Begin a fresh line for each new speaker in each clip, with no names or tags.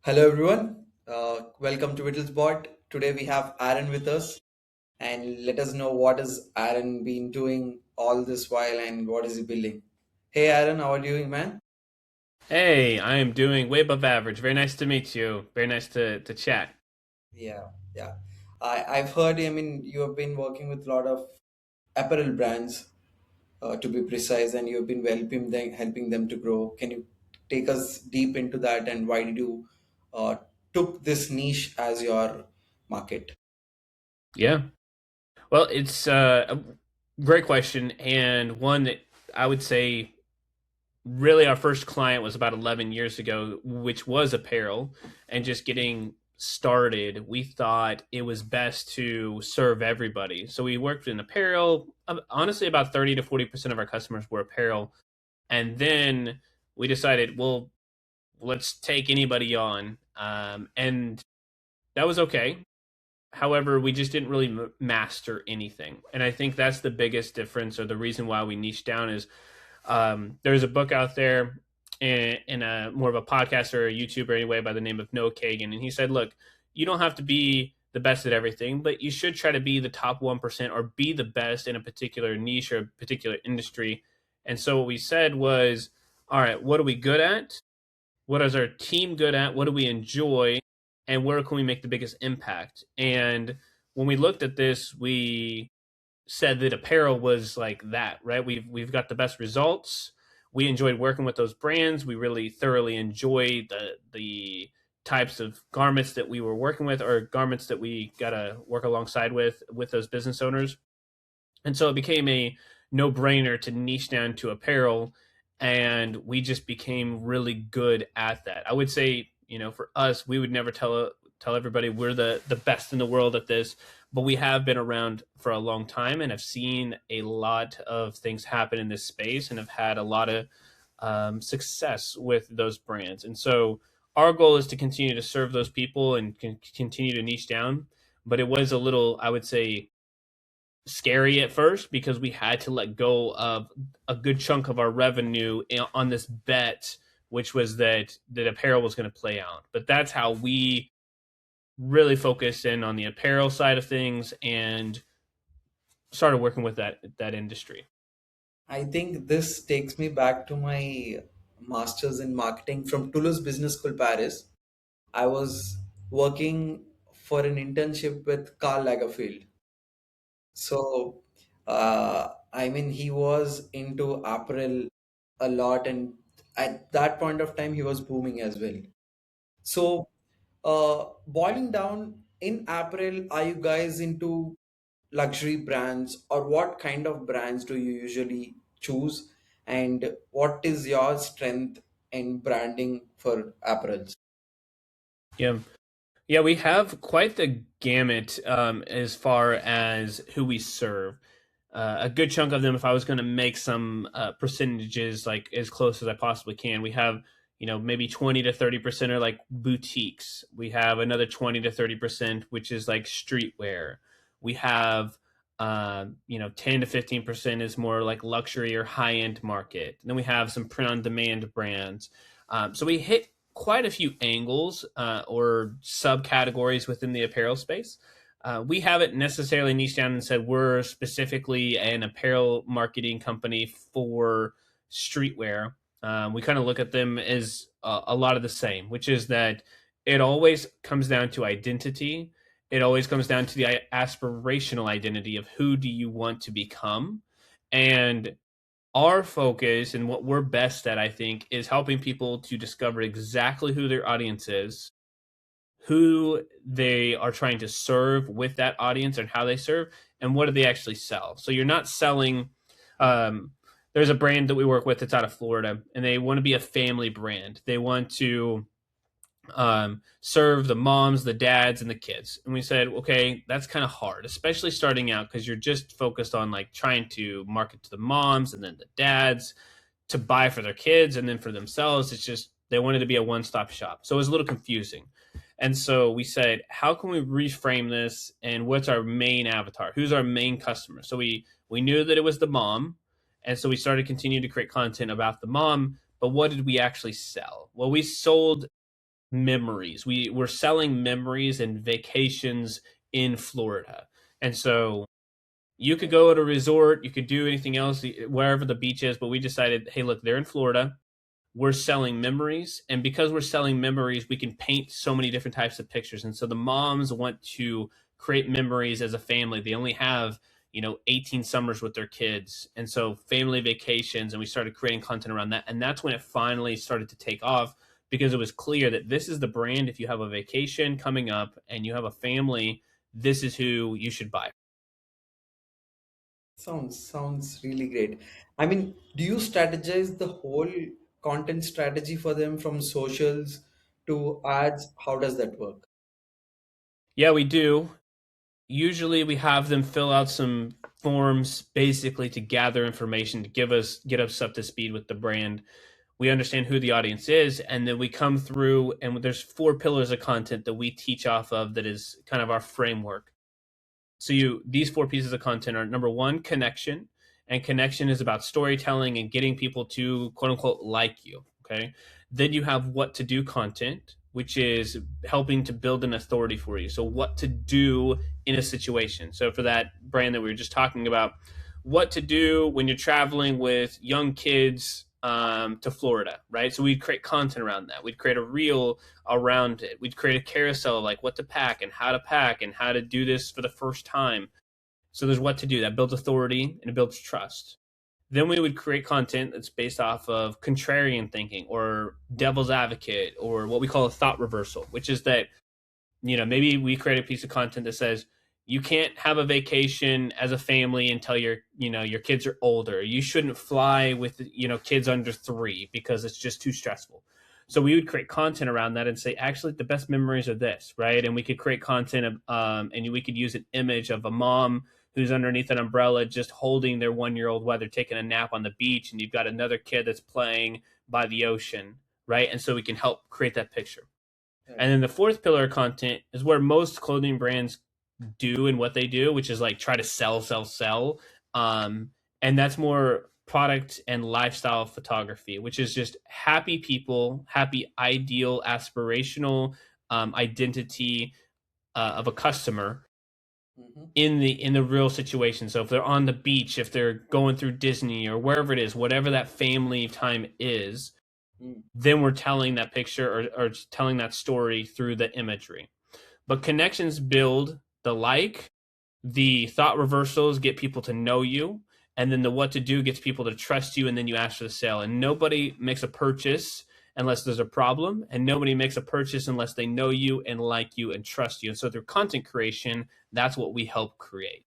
Hello everyone. Welcome to Whittle's Bot. Today we have Aaron with us, and let us know what has Aaron been doing all this while and what is he building. Hey Aaron, how are you doing, man?
Hey, I am doing way above average. Very nice to meet you. Very nice to chat.
Yeah, yeah. I've heard. I mean, you have been working with a lot of apparel brands, to be precise, and you have been helping them to grow. Can you take us deep into that, and why did you took this niche as your market?
Yeah. Well, it's a great question, and one that I would say really our first client was about 11 years ago, which was apparel. And just getting started, we thought it was best to serve everybody. So we worked in apparel. Honestly, about 30 to 40% of our customers were apparel. And then we decided, well, let's take anybody on. And that was okay. However, we just didn't really master anything. And I think that's the biggest difference, or the reason why we niche down is there's a book out there in a more of a podcast or a YouTuber anyway by the name of Noah Kagan. And he said, look, you don't have to be the best at everything, but you should try to be the top 1% or be the best in a particular niche or a particular industry. And so what we said was, all right, what are we good at? What is our team good at? What do we enjoy? And where can we make the biggest impact? And when we looked at this, we said that apparel was like that, right? We've got the best results. We enjoyed working with those brands. We really thoroughly enjoyed the types of garments that we were working with, or garments that we got to work alongside with those business owners. And so it became a no brainer to niche down to apparel. And we just became really good at that. I would say, for us, we would never tell everybody we're the best in the world at this, but we have been around for a long time and have seen a lot of things happen in this space and have had a lot of success with those brands. And so our goal is to continue to serve those people and continue to niche down. But it was a little, I would say, scary at first because we had to let go of a good chunk of our revenue on this bet, which was that apparel was going to play out. But that's how we really focused in on the apparel side of things and started working with that industry.
I think this takes me back to my master's in marketing from Toulouse Business School, Paris. I was working for an internship with Karl Lagerfeld. So, I mean, he was into apparel a lot, and at that point of time, he was booming as well. So, boiling down in apparel, are you guys into luxury brands, or what kind of brands do you usually choose? And what is your strength in branding for apparels?
Yeah. Yeah, we have quite the gamut as far as who we serve. A good chunk of them, if I was going to make some percentages like as close as I possibly can, we have, maybe 20 to 30% are like boutiques. We have another 20 to 30%, which is like streetwear. We have, 10 to 15% is more like luxury or high end market. And then we have some print on demand brands. So we hit quite a few angles or subcategories within the apparel space. We haven't necessarily niched down and said we're specifically an apparel marketing company for streetwear. We kind of look at them as a lot of the same, which is that it always comes down to identity. It always comes down to the aspirational identity of who do you want to become. And our focus and what we're best at, I think, is helping people to discover exactly who their audience is, who they are trying to serve with that audience and how they serve, and what do they actually sell. So you're not selling. Um, there's a brand that we work with that's out of Florida, and they want to be a family brand. They want to serve the moms, the dads, and the kids. And we said, okay, that's kind of hard, especially starting out because you're just focused on like trying to market to the moms and then the dads to buy for their kids and then for themselves. It's just they wanted to be a one stop shop. So it was a little confusing. And so we said, how can we reframe this? And what's our main avatar? Who's our main customer? So we knew that it was the mom. And so we started continuing to create content about the mom. But what did we actually sell? Well, we sold memories. We're selling memories and vacations in Florida. And so you could
Right.
go at a resort, you could do anything else wherever the beach is, but we decided, hey, look, they're in Florida. We're selling memories, and because we're selling memories, we can paint so many different types of pictures. And so the moms want to create memories as a family. They only have 18 summers with their kids, and so family vacations, and we started creating content around that. And that's when it finally started to take off, because it was clear that this is the brand. If you have a vacation coming up and you have a family, this is who you should buy.
Sounds really great. I mean, do you strategize the whole content strategy for them from socials to ads? How does that work?
Yeah, we do. Usually we have them fill out some forms basically to gather information to get us up to speed with the brand. We understand who the audience is, and then we come through, and there's four pillars of content that we teach off of, that is kind of our framework. So you these four pieces of content are: number one, connection. And connection is about storytelling and getting people to quote unquote like you. Okay. Then you have what to do content, which is helping to build an authority for you. So what to do in a situation. So for that brand that we were just talking about, what to do when you're traveling with young kids to Florida, right? So we'd create content around that. We'd create a reel around it. We'd create a carousel, like what to pack and how to do this for the first time. So there's what to do. That builds authority and it builds trust. Then we would create content that's based off of contrarian thinking or devil's advocate, or what we call a thought reversal, which is that maybe we create a piece of content that says you can't have a vacation as a family until your kids are older. You shouldn't fly with kids under 3 because it's just too stressful. So we would create content around that and say, actually, the best memories are this, right? And we could create content of, and we could use an image of a mom who's underneath an umbrella just holding their 1-year-old while they're taking a nap on the beach, and you've got another kid that's playing by the ocean, right? And so we can help create that picture.
Right.
And then the fourth pillar of content is where most clothing brands do and what they do, which is like try to sell, sell, sell. And that's more product and lifestyle photography, which is just happy people, happy, ideal, aspirational identity of a customer
Hmm.
in the real situation. So if they're on the beach, if they're going through Disney or wherever it is, whatever that family time is,
Mm.
then we're telling that picture, or telling that story through the imagery. But connections build the thought reversals get people to know you, and then the what to do gets people to trust you, and then you ask for the sale. And nobody makes a purchase unless there's a problem, and nobody makes a purchase unless they know you and like you and trust you. And so through content creation, that's what we help create.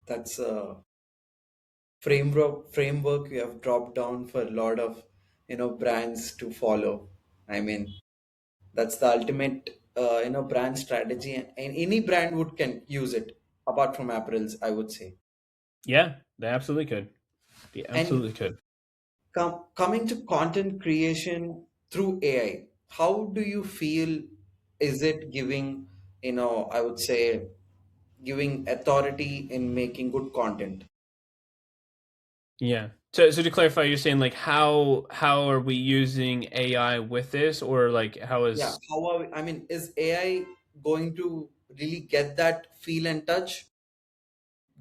That's a framework you have dropped down for a lot of brands to follow. I mean, that's the ultimate brand strategy, and any brand would can use it apart from apparels, I would say.
Yeah, they absolutely could. They
And
absolutely could.
coming to content creation through AI, how do you feel? Is it giving, I would say, giving authority in making good content?
Yeah. So to clarify, you're saying like how are we using AI with this, or like how
Yeah,
is?
how are we, I mean, is AI going to really get that feel and touch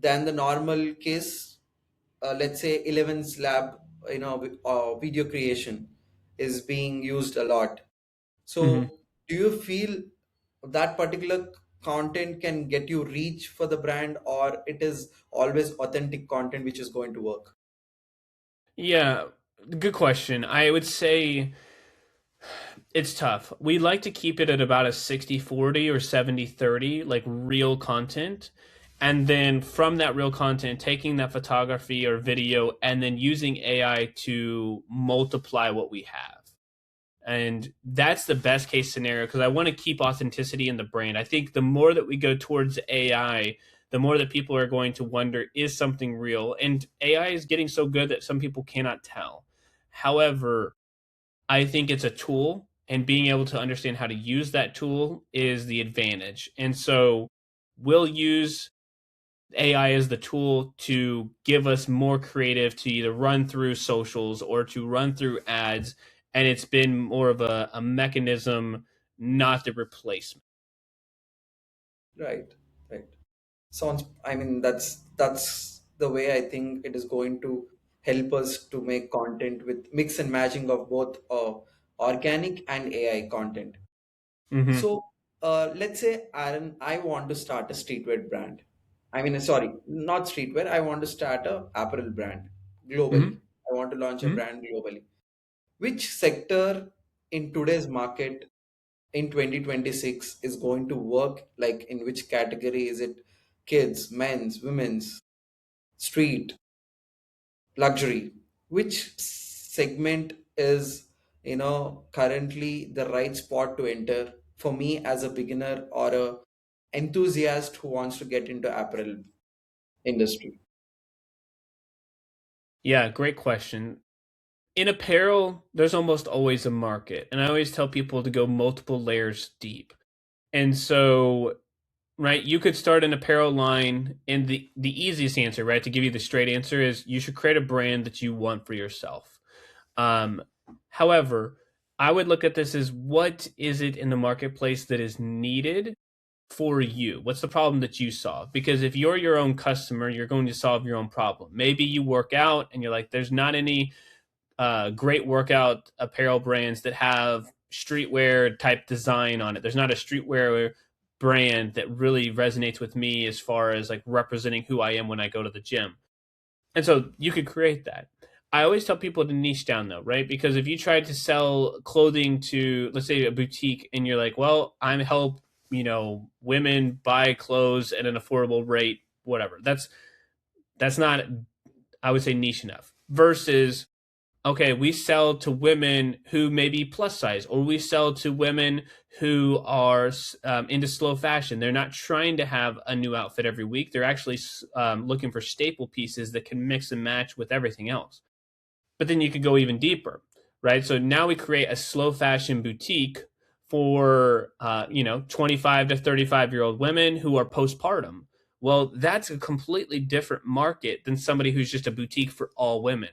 than the normal case? Let's say 11's lab, video creation is being used a lot.
Mhm.
So, do you feel that particular content can get you reach for the brand, or it is always authentic content which is going to work?
Yeah, good question. I would say it's tough. We like to keep it at about a 60-40 or 70-30, like real content. And then from that real content, taking that photography or video and then using AI to multiply what we have. And that's the best case scenario, because I want to keep authenticity in the brand. I think the more that we go towards AI, the more that people are going to wonder, is something real? And AI is getting so good that some people cannot tell. However, I think it's a tool, and being able to understand how to use that tool is the advantage. And so we'll use AI as the tool to give us more creative to either run through socials or to run through ads. and it's been more of a mechanism, not the replacement.
Right, right. Sounds, I mean, that's the way I think it is going to help us to make content with mix and matching of both organic and AI content.
Mm-hmm.
So let's say, Aaron, I want to start a streetwear brand. I mean, sorry, not streetwear. I want to start a apparel brand globally.
Mm-hmm.
I want to launch a
Mm-hmm.
brand globally. Which sector in today's market in 2026 is going to work? Like, in which category is it? Kids, men's, women's, street, luxury? Which segment is, currently the right spot to enter for me as a beginner or a enthusiast who wants to get into apparel industry?
Yeah, great question. In apparel, there's almost always a market, and I always tell people to go multiple layers deep. And so, right, you could start an apparel line, and the easiest answer, right, to give you the straight answer is you should create a brand that you want for yourself. Um, However, I would look at this as what is it in the marketplace that is needed for you? What's the problem that you solve? Because if you're your own customer, you're going to solve your own problem. Maybe you work out and you're like, there's not any great workout apparel brands that have streetwear type design on it. There's not a streetwear brand that really resonates with me as far as like representing who I am when I go to the gym. And so you could create that. I always tell people to niche down though, right? Because if you try to sell clothing to, let's say, a boutique, and you're like, well, I'm help, women buy clothes at an affordable rate, whatever. That's not, I would say, niche enough. Versus, okay, we sell to women who may be plus size, or we sell to women who are into slow fashion. They're not trying to have a new outfit every week. They're actually looking for staple pieces that can mix and match with everything else. But then you could go even deeper, right? So now we create a slow fashion boutique for 25 to 35-year-old women who are postpartum. Well, that's a completely different market than somebody who's just a boutique for all women.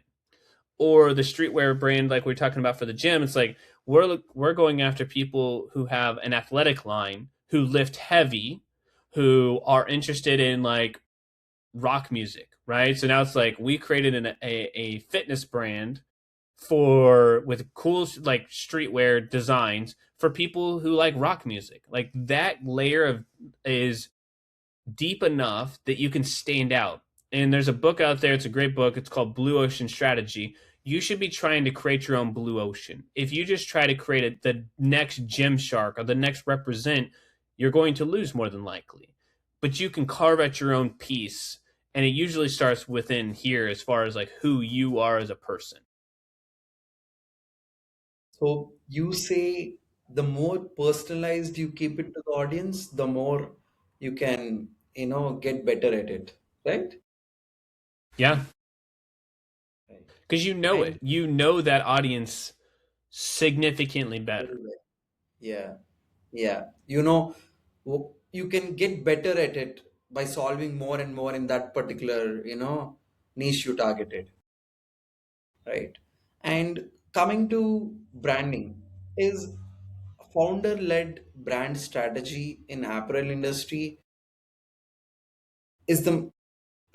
Or the streetwear brand like we are talking about for the gym, it's like we're going after people who have an athletic line, who lift heavy, who are interested in like rock music, right? So now it's like we created a fitness brand for with cool like streetwear designs for people who like rock music. Like that layer of is deep enough that you can stand out. And there's a book out there, it's a great book. It's called Blue Ocean Strategy. You should be trying to create your own blue ocean. If you just try to create the next Gymshark or the next Represent, you're going to lose more than likely. But you can carve out your own piece, and it usually starts within here as far as like who you are as a person.
So you say the more personalized you keep it to the audience, the more you can, get better at it, right?
Yeah,
Right.
because you know it.
And
You know that audience significantly better.
very well. Yeah, yeah. You can get better at it by solving more and more in that particular, niche you targeted, right? And coming to branding, is founder-led brand strategy in apparel industry is the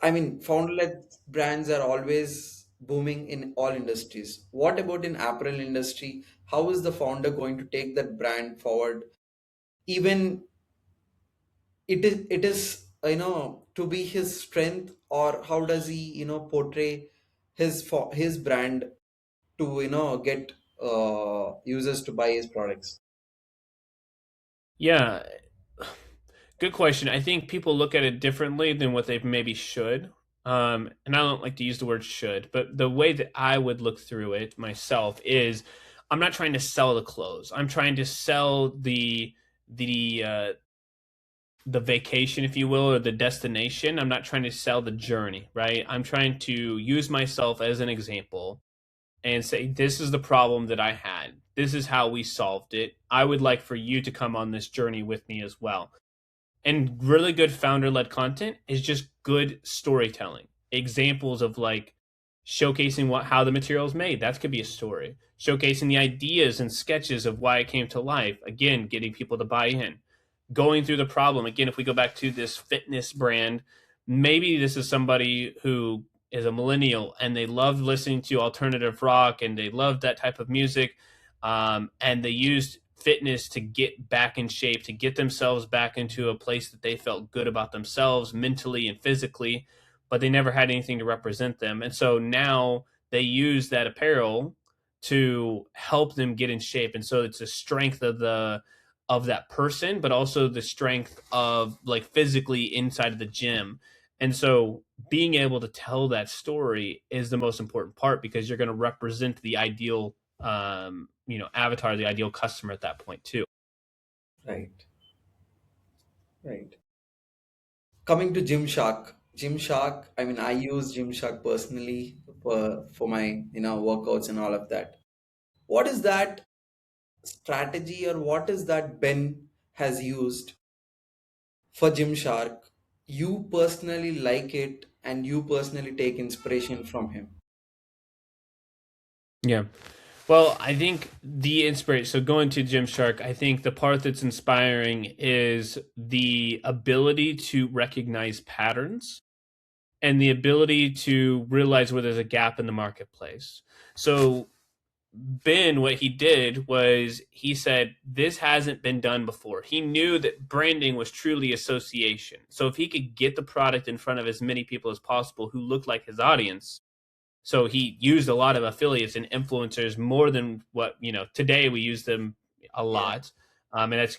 I mean, founder-led brands are always booming in all industries. What about in apparel industry? How is the founder going to take that brand forward? Even it is to be his strength, or how does he portray his brand to get users to buy his products?
Yeah, good question. I think people look at it differently than what they maybe should. And I don't like to use the word should, but the way that I would look through it myself is I'm not trying to sell the clothes. I'm trying to sell the the vacation, if you will, or the destination. I'm not trying to sell the journey, right? I'm trying to use myself as an example and say, this is the problem that I had. This is how we solved it. I would like for you to come on this journey with me as well. And really good founder led content is just good storytelling. Examples of like showcasing how the material is made. That could be a story. Showcasing the ideas and sketches of why it came to life. Again, getting people to buy in. Going through the problem. Again, if we go back to this fitness brand, maybe this is somebody who is a millennial and they love listening to alternative rock and they love that type of music. And they used fitness to get back in shape, to get themselves back into a place that they felt good about themselves mentally and physically, but they never had anything to represent them. And so now they use that apparel to help them get in shape. And so it's a strength of that person, but also the strength of like physically inside of the gym. And so being able to tell that story is the most important part because you're going to represent the ideal avatar, the ideal customer at that point too.
Right. Right. Coming to Gymshark. Gymshark, I mean, I use Gymshark personally for my, workouts and all of that. What is that strategy, or what is that Ben has used for Gymshark? You personally like it and you personally take inspiration from him.
Yeah. Well, I think the inspiration, so going to Gymshark, I think the part that's inspiring is the ability to recognize patterns and the ability to realize where there's a gap in the marketplace. So Ben, what he did was he said, this hasn't been done before. He knew that branding was truly association. So if he could get the product in front of as many people as possible who looked like his audience, so he used a lot of affiliates and influencers more than what, today we use them a
Yeah.
lot. And that's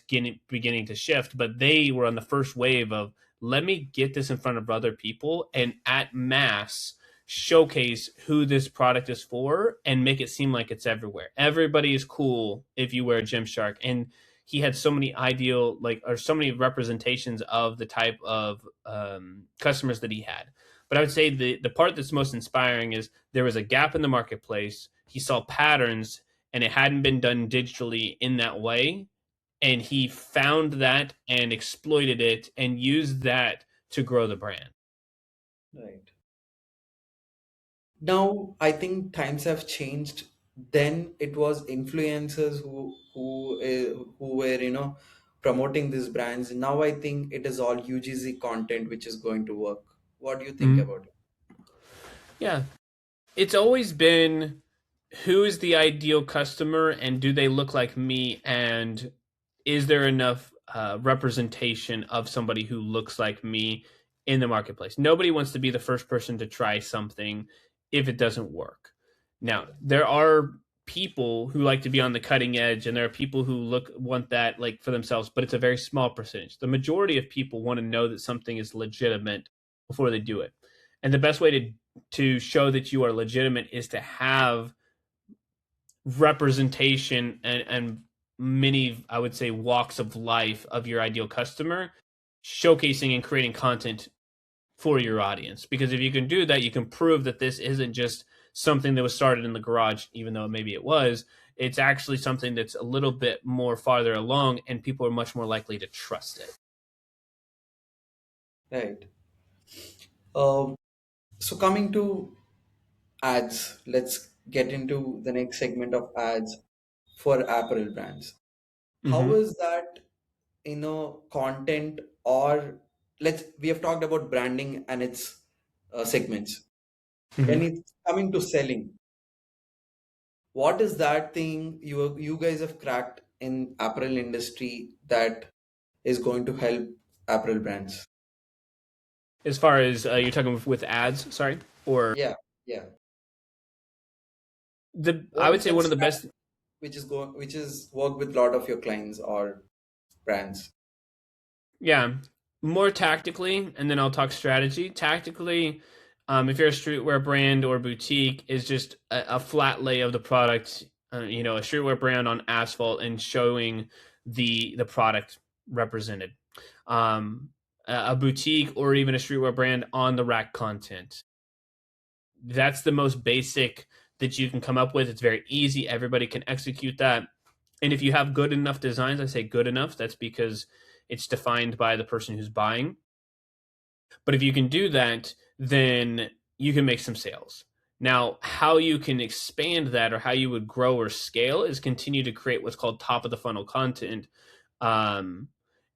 beginning to shift. But they were on the first wave of let me get this in front of other people and at mass showcase who this product is for and make it seem like it's everywhere. Everybody is cool if you wear Gymshark. And he had so many ideal, or so many representations of the type of customers that he had. But I would say the part that's most inspiring is there was a gap in the marketplace. He saw patterns and it hadn't been done digitally in that way. And he found that and exploited it and used that to grow the brand.
Right. Now, I think times have changed. Then it was influencers who were, promoting these brands. Now I think it is all UGC content which is going to work. What do you think
Mm-hmm.
about it?
Yeah. It's always been who is the ideal customer and do they look like me and is there enough representation of somebody who looks like me in the marketplace? Nobody wants to be the first person to try something if it doesn't work. Now, there are people who like to be on the cutting edge and there are people who want that like for themselves, but it's a very small percentage. The majority of people want to know that something is legitimate before they do it. And the best way to show that you are legitimate is to have representation and many, I would say, walks of life of your ideal customer, showcasing and creating content for your audience. Because if you can do that, you can prove that this isn't just something that was started in the garage, even though maybe it was. It's actually something that's a little bit more farther along, and people are much more likely to trust it.
Right. Um, so coming to ads, let's get into the next segment of ads for apparel brands. How
Mm-hmm.
is that, content, or we have talked about branding and its segments. When
Mm-hmm.
it's coming to selling, what is that thing you guys have cracked in apparel industry that is going to help apparel brands?
As far as you're talking with ads, sorry, or
Yeah, yeah.
I
What
would
is
say
that
one of the
strategy
best.
which is work with a lot of your clients or brands?
Yeah, more tactically, and then I'll talk strategy. Tactically, if you're a streetwear brand or boutique, is just a flat lay of the product. A streetwear brand on asphalt and showing the product represented. A boutique or even a streetwear brand on the rack content. That's the most basic that you can come up with. It's very easy. Everybody can execute that. And if you have good enough designs, I say good enough, that's because it's defined by the person who's buying. But if you can do that, then you can make some sales. Now, how you can expand that or how you would grow or scale is continue to create what's called top of the funnel content. Um,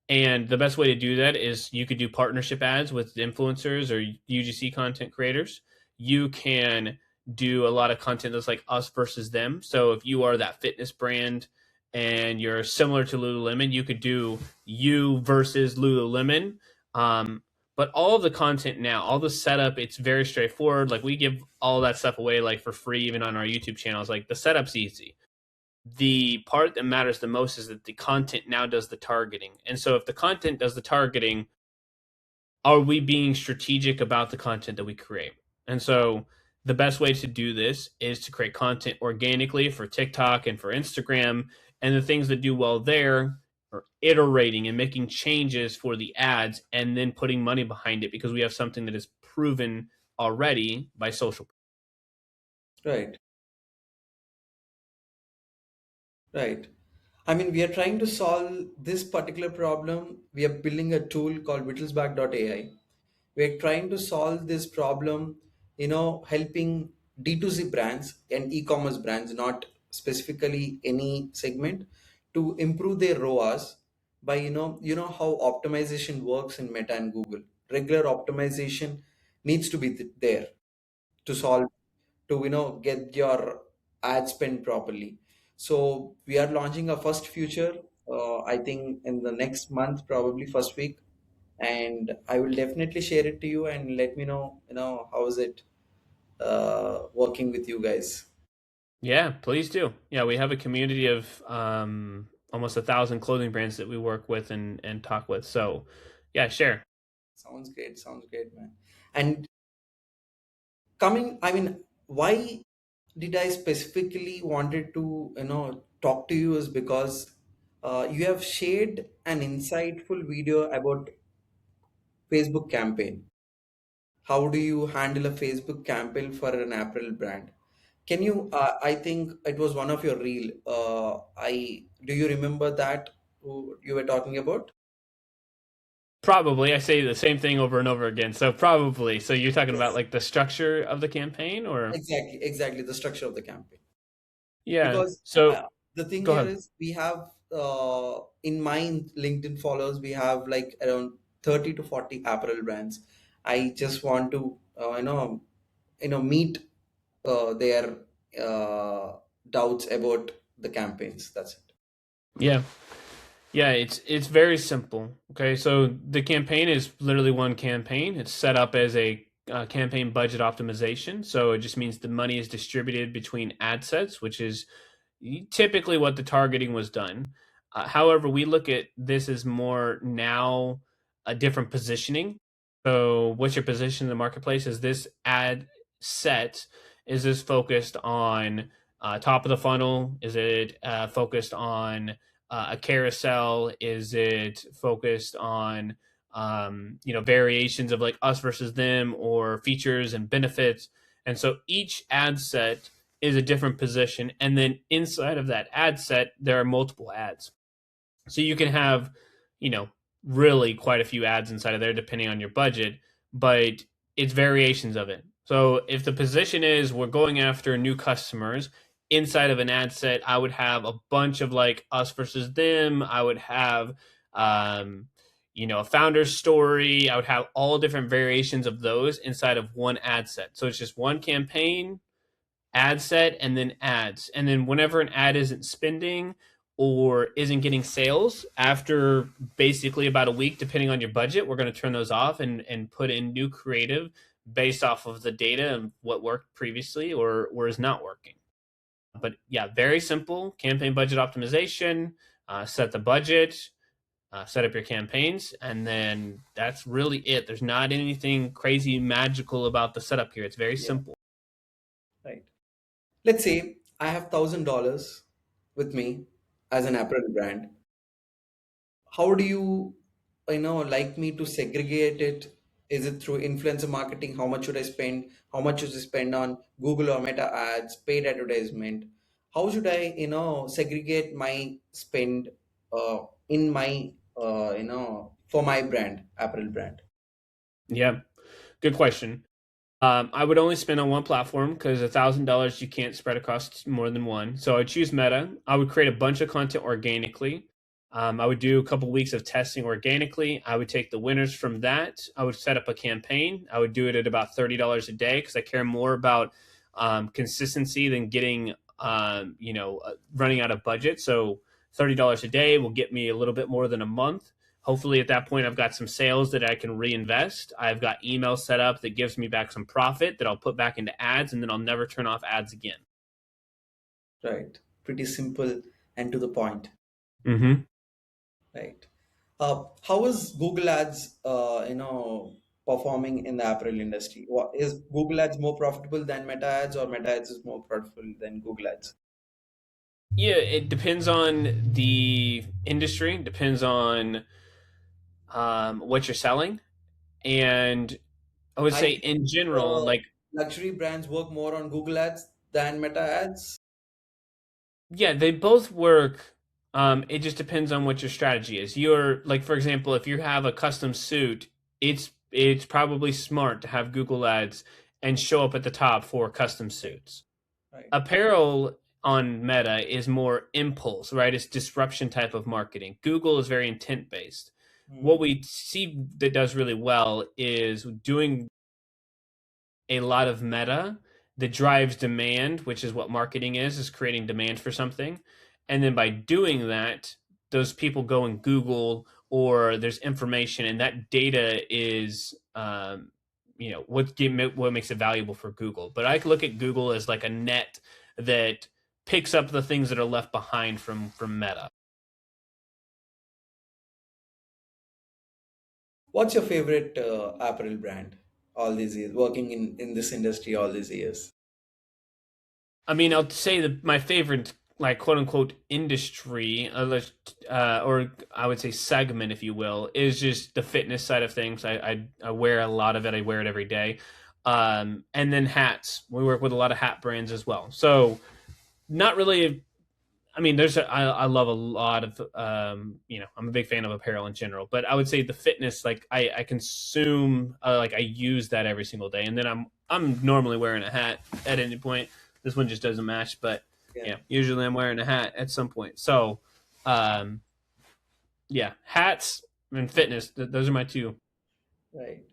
and the best way to do that is you could do partnership ads with influencers or UGC content creators. You can do a lot of content that's like us versus them. So if you are that fitness brand and you're similar to Lululemon, you could do you versus Lululemon. Um, but all of the content now, all the setup, it's very straightforward. Like we give all that stuff away like for free, even on our YouTube channels. Like the setup's easy. The part that matters the most is that the content now does the targeting. And so if the content does the targeting, are we being strategic about the content that we create? And so the best way to do this is to create content organically for TikTok and for Instagram. And the things that do well there are iterating and making changes for the ads and then putting money behind it because we have something that is proven already by social.
Right. Right. I mean, we are trying to solve this particular problem. We are building a tool called Whittlesback.ai. We are trying to solve this problem, helping D2C brands and e-commerce brands, not specifically any segment, to improve their ROAS by, how optimization works in Meta and Google. Regular optimization needs to be there to solve to get your ad spend properly. So we are launching a first future, I think in the next month, probably first week, and I will definitely share it to you and let me know, how is it working with you guys.
Yeah, please do. Yeah, we have a community of almost 1,000 clothing brands that we work with and talk with. So, yeah, share.
Sounds great, man. And coming, I mean, why did I specifically wanted to talk to you is because you have shared an insightful video about Facebook campaign. How do you handle a Facebook campaign for an apparel brand? Can you? I think it was one of your reel. I do you remember that who you were talking about?
Probably, I say the same thing over and over again. So, probably. So, you're talking about
Yes,
like the structure of the campaign or?
exactly the structure of the campaign.
Yeah.
Because
So,
the thing
go
here
ahead.
is we have in my LinkedIn followers we have like around 30 to 40 apparel brands. I just want to meet their uh, doubts about the campaigns. That's it.
Yeah. Yeah, it's very simple. Okay, so the campaign is literally one campaign. It's set up as a campaign budget optimization. So it just means the money is distributed between ad sets, which is typically what the targeting was done. However, we look at this as more now a different positioning. So, what's your position in the marketplace? Is this ad set? Is this focused on top of the funnel? Is it focused on a carousel? Is it focused on variations of like us versus them or features and benefits? And so each ad set is a different position. And then inside of that ad set, there are multiple ads. So you can have, you know, really quite a few ads inside of there depending on your budget, but it's variations of it. So if the position is we're going after new customers inside of an ad set, I would have a bunch of like us versus them. I would have, um, a founder's story. I would have all different variations of those inside of one ad set. So it's just one campaign ad set and then ads. And then whenever an ad isn't spending or isn't getting sales after basically about a week, depending on your budget, we're going to turn those off and put in new creative based off of the data and what worked previously or is not working. But yeah, very simple campaign budget optimization. Set the budget, set up your campaigns, and then that's really it. There's not anything crazy magical about the setup here. It's very
Yeah,
simple.
right. Let's say I have $1,000 with me as an apparel brand. How do you like me to segregate it? Is it through influencer marketing? How much should I spend? How much should I spend on Google or Meta ads, paid advertisement? How should I segregate my spend in my for my brand, apparel brand?
Yeah, good question. I would only spend on one platform because $1,000 you can't spread across more than one. So I would choose Meta. I would create a bunch of content organically. I would do a couple weeks of testing organically. I would take the winners from that. I would set up a campaign. I would do it at about $30 a day because I care more about consistency than getting, running out of budget. So $30 a day will get me a little bit more than a month. Hopefully, at that point, I've got some sales that I can reinvest. I've got email set up that gives me back some profit that I'll put back into ads, and then I'll never turn off ads again.
Right. Pretty simple and to the point.
Mm-hmm.
Right. How is Google Ads, performing in the apparel industry? Is Google Ads more profitable than Meta Ads, or Meta Ads is more profitable than Google Ads?
Yeah, it depends on the industry, depends on what you're selling, and I would
I
say
think
in general, like
luxury brands work more on Google Ads than Meta Ads.
yeah, they both work. It just depends on what your strategy is. You're like, for example, if you have a custom suit, it's probably smart to have Google Ads and show up at the top for custom
Right.
suits.
Right.
Apparel on Meta is more impulse, right? It's disruption type of marketing. Google is very intent based. What
Hmm.
we see that does really well is doing a lot of meta that drives demand, which is what marketing is creating demand for something. And then by doing that, those people go and Google or there's information, and that data is, what makes it valuable for Google. But I look at Google as like a net that picks up the things that are left behind from Meta.
What's your favorite apparel brand all these years, working in this industry all these years?
I mean, I'll say that my favorite, like quote unquote, industry, or I would say segment, if you will, is just the fitness side of things. I wear a lot of it. I wear it every day. And then hats. We work with a lot of hat brands as well. So not really. I mean, I love a lot of, I'm a big fan of apparel in general, but I would say the fitness, like I consume, like I use that every single day. And then I'm normally wearing a hat at any point. This one just doesn't match, but
Yeah.
yeah, usually I'm wearing a hat at some point. So, um, yeah, hats and fitness, those are my two.
Right.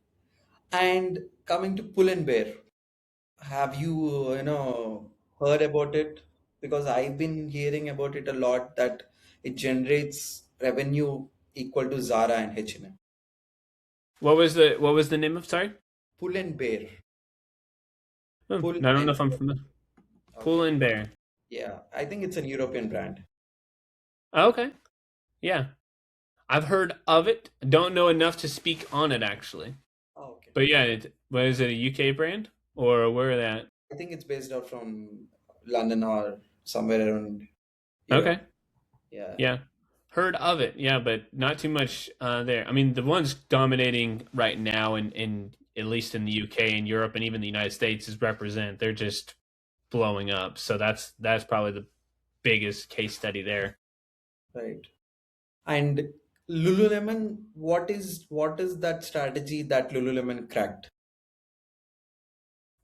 And coming to Pull and Bear, have you, heard about it? Because I've been hearing about it a lot that it generates revenue equal to Zara and H&M.
What was the name of, sorry?
Pull and Bear.
Oh,
Pull
I don't know
and
if I'm
Bear.
from the Pull
Okay.
and Bear.
Yeah, I think it's an European brand.
Oh, okay. Yeah. I've heard of it. Don't know enough to speak on it actually.
Oh, okay.
But yeah, what is it, a UK brand or where are that?
I think it's based out from London or somewhere around Europe.
Okay,
Yeah.
yeah, heard of it. Yeah, but not too much there. I mean, the ones dominating right now, in at least in the UK and Europe and even the United States, is Represent. They're just blowing up. So that's probably the biggest case study there.
Right. And Lululemon, what is that strategy that Lululemon cracked?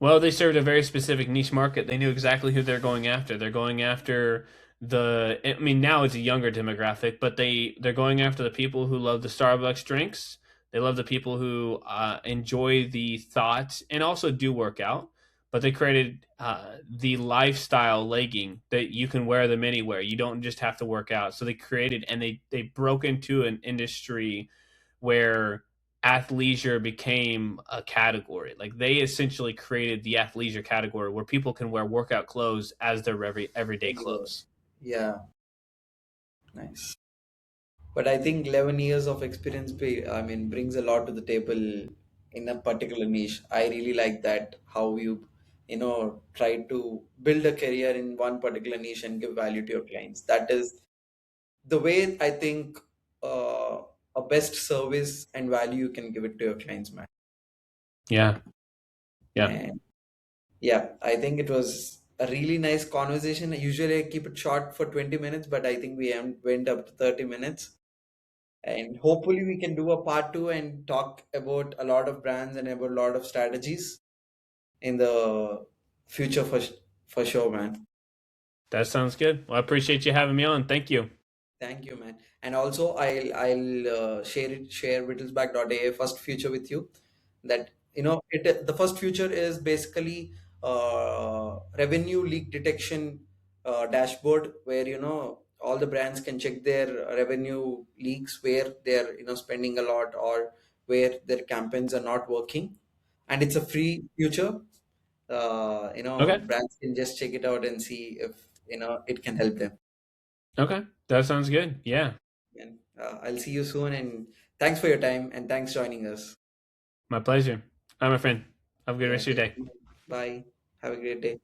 Well, they served a very specific niche market. They knew exactly who they're going after. They're going after I mean, now it's a younger demographic, but they're going after the people who love the Starbucks drinks. They love the people who enjoy the thought and also do work out. But they created the lifestyle legging that you can wear them anywhere. You don't just have to work out. So they created and they broke into an industry where athleisure became a category. Like they essentially created the athleisure category where people can wear workout clothes as their everyday
Anywhere.
clothes.
Yeah, nice. But I think 11 years of experience, I mean, brings a lot to the table in a particular niche. I really like that, how try to build a career in one particular niche and give value to your clients. That is the way I think a best service and value you can give it to your clients, man.
Yeah, yeah.
And yeah, I think it was a really nice conversation. Usually I keep it short for 20 minutes, but I think went up to 30 minutes. And hopefully we can do a part two and talk about a lot of brands and about a lot of strategies. in the future for sure, man.
That sounds good. Well, I appreciate you having me on. Thank you.
Thank you, man. And also, I'll share Whittlesback.ai first future with you. That the first future is basically revenue leak detection dashboard where all the brands can check their revenue leaks where they're spending a lot or where their campaigns are not working, and it's a free future.
Okay.
Brands can just check it out and see if it can help them.
Okay. That sounds good. Yeah.
And I'll see you soon. And thanks for your time and thanks joining us.
My pleasure. All right, my friend. Have a good
Yeah,
rest of your
take
day.
care. Bye. Have a great day.